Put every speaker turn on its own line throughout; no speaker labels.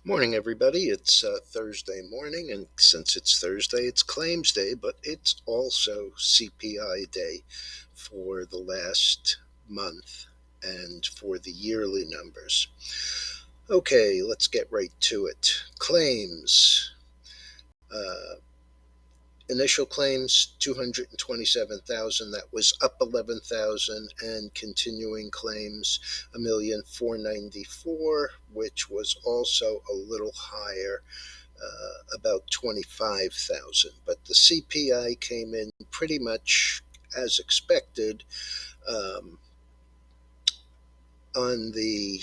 Morning, everybody. It's Thursday morning, and since it's Thursday, it's claims day, but it's also CPI day for the last month and for the yearly numbers. Okay, let's get right to it. Claims. Uh, Initial claims 227,000. That was up 11,000, and continuing claims 1,494,000, which was also a little higher, about 25,000. But the CPI came in pretty much as expected. Um, on the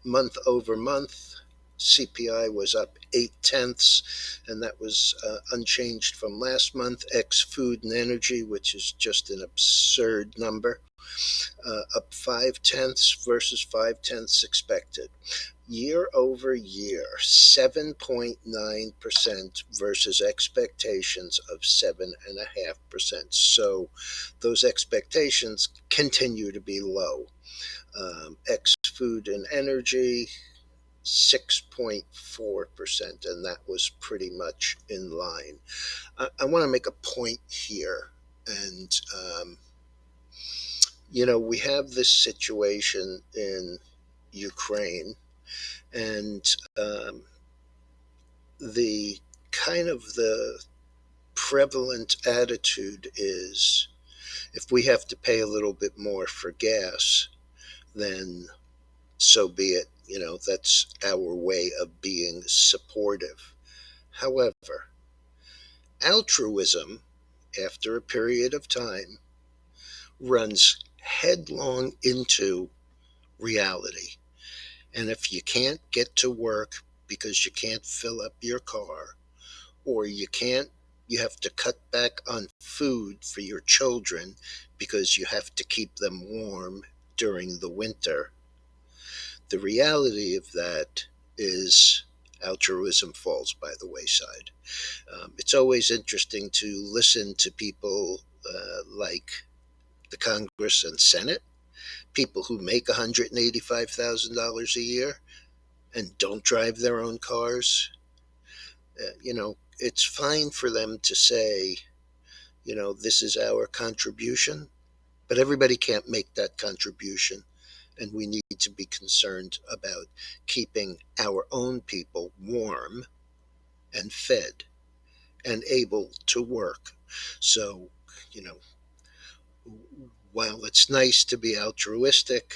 month over month, CPI was up 0.8, and that was unchanged from last month. Ex food and energy, which is just an absurd number, up 0.5 versus 0.5 expected. Year over year, 7.9% versus expectations of 7.5%. So those expectations continue to be low. Ex food and energy, 6.4%, and that was pretty much in line. I want to make a point here, and we have this situation in Ukraine, and the kind of the prevalent attitude is if we have to pay a little bit more for gas, then so be it. That's our way of being supportive. However, altruism, after a period of time, runs headlong into reality. And if you can't get to work because you can't fill up your car, or you have to cut back on food for your children because you have to keep them warm during the winter, the reality of that is altruism falls by the wayside. It's always interesting to listen to people like the Congress and Senate, people who make $185,000 a year and don't drive their own cars. It's fine for them to say, this is our contribution, but everybody can't make that contribution. And we need to be concerned about keeping our own people warm and fed and able to work. So, you know, while it's nice to be altruistic,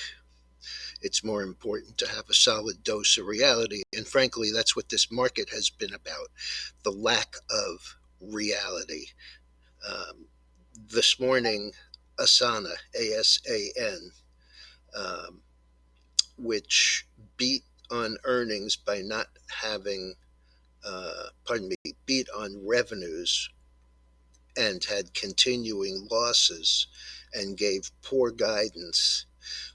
it's more important to have a solid dose of reality. And frankly, that's what this market has been about, the lack of reality. Um, this morning, Asana, ASAN, um, which beat on earnings by not having, beat on revenues and had continuing losses and gave poor guidance,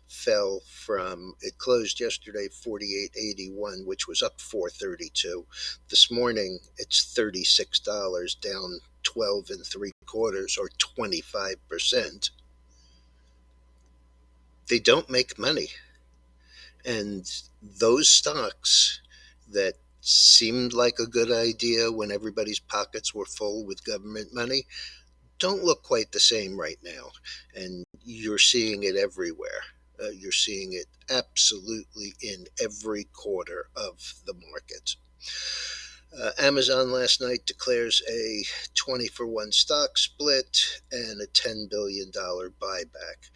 fell from, it closed yesterday 48.81, which was up 4.32. This morning it's $36, down 12 and three quarters, or 25%. They don't make money. And those stocks that seemed like a good idea when everybody's pockets were full with government money don't look quite the same right now. And you're seeing it everywhere. You're seeing it absolutely in every quarter of the market. Amazon last night declares a 20-for-1 stock split and a $10 billion buyback.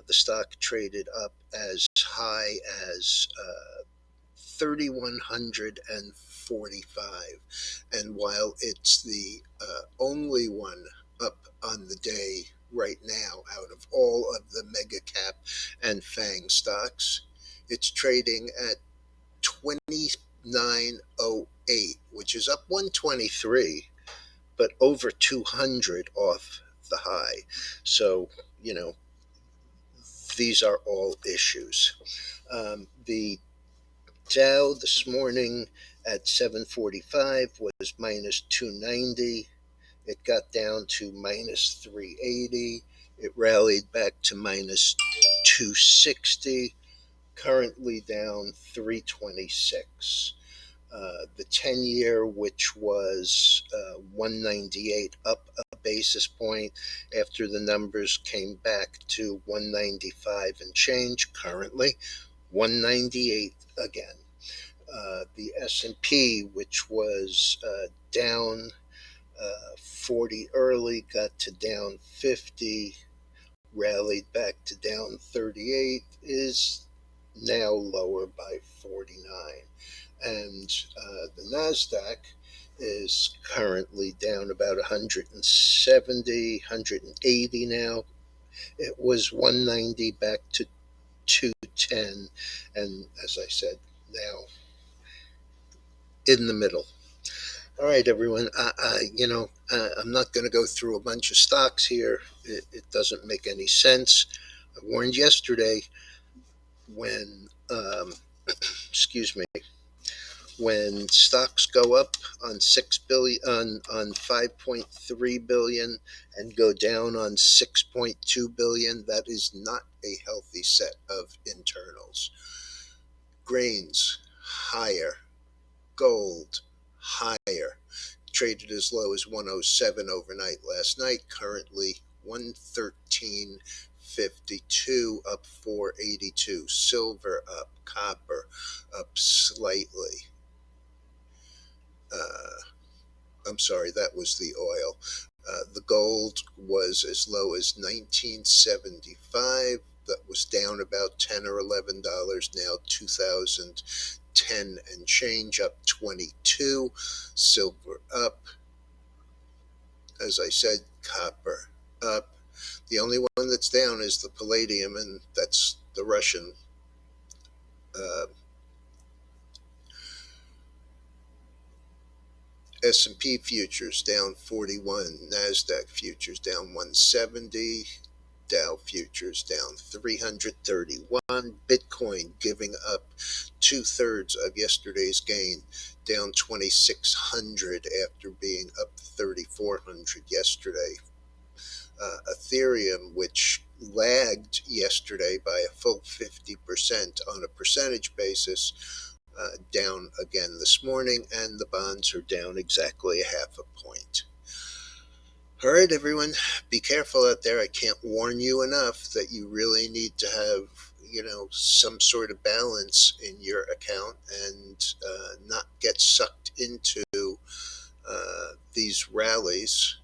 The stock traded up as high as 3,145. And while it's the only one up on the day right now out of all of the mega cap and FANG stocks, it's trading at 29.08, which is up 123, but over 200 off the high. So, these are all issues. The Dow this morning at 745 was minus 290. It got down to minus 380. It rallied back to minus 260, currently down 326. The 10-year, which was 198, up a basis point after the numbers came back to 195 and change. Currently 198 again. The S&P, which was down 40 early, got to down 50, rallied back to down 38, is now lower by 49. And the NASDAQ is currently down about 170, 180 now. It was 190 back to 210, and as I said, now in the middle. All right, everyone. I'm not going to go through a bunch of stocks here. It doesn't make any sense. I warned yesterday when, excuse me, when stocks go up on 6 billion, on 5.3 billion, and go down on 6.2 billion. That is not a healthy set of internals. Grains higher, gold higher. Traded as low as 107 overnight last night. Currently 113.52, up 482. Silver up, copper up slightly. I'm sorry, that was the oil. The gold was as low as 1975. That was down about $10 or $11. Now 2010 and change, up 22. Silver up. As I said, copper up. The only one that's down is the palladium, and that's the Russian. S&P futures down 41, NASDAQ futures down 170, Dow futures down 331, Bitcoin giving up 2/3 of yesterday's gain, down 2,600 after being up 3,400 yesterday. Ethereum, which lagged yesterday by a full 50% on a percentage basis, down again this morning, and the bonds are down exactly a half a point. All right, everyone, be careful out there. I can't warn you enough that you really need to have, some sort of balance in your account and not get sucked into these rallies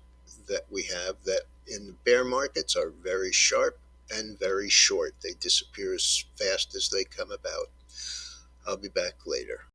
that we have that in bear markets are very sharp and very short. They disappear as fast as they come about. I'll be back later.